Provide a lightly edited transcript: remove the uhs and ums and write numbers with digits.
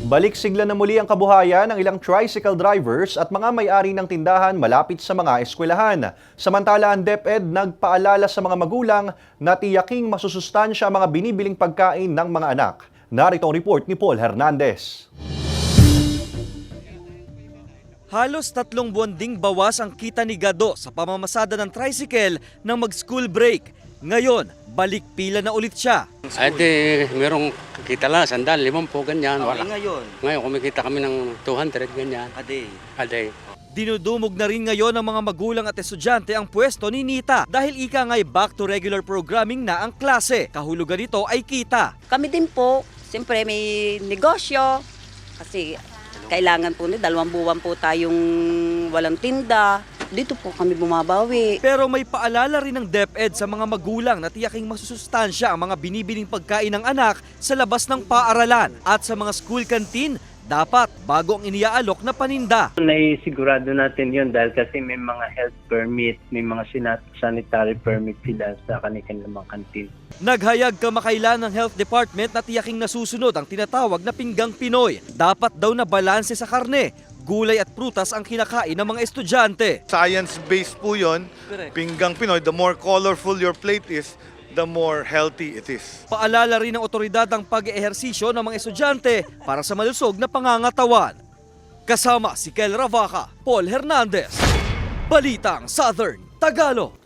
Balik sigla na muli ang kabuhayan ng ilang tricycle drivers at mga may-ari ng tindahan malapit sa mga eskwelahan. Samantala, ang DepEd nagpaalala sa mga magulang na tiyaking masusustansya ang mga binibiling pagkain ng mga anak. Narito ang report ni Paul Hernandez. Halos 3 buwan ding bawas ang kita ni Gado sa pamamasada ng tricycle nang mag-school break. Ngayon, balik pila na ulit siya. Ay, merong kita lang, 100, 50, ganyan. Wala. Ngayon, Kumikita kami ng 200, ganyan. a day. A day. Dinudumog na rin ngayon ng mga magulang at estudyante ang pwesto ni Nita dahil ika nga'y back to regular programming na ang klase. Kahulugan nito ay kita. Kami din po, siyempre may negosyo kasi kailangan po 2 buwan po tayong walang tinda. Dito po kami bumabawi. Pero may paalala rin ng DepEd sa mga magulang na tiyaking masusustansya ang mga binibiling pagkain ng anak sa labas ng paaralan at sa mga school canteen. Dapat bago ang iniaalok na paninda. Naisigurado natin yun dahil kasi may mga health permit, may mga sanitary permit sila sa kanilang mga kantin. Naghayag kamakailan ng Health Department na tiyaking nasusunod ang tinatawag na pinggang Pinoy. Dapat daw na balanse sa karne, gulay at prutas ang kinakain ng mga estudyante. Science-based po yun. Pinggang Pinoy, the more colorful your plate is, the more healthy it is. Paalala rin ng otoridad ang pag-eehersisyo ng mga estudyante para sa malusog na pangangatawan. Kasama si Kel Ravaca, Paul Hernandez, Balitang Southern Tagalog.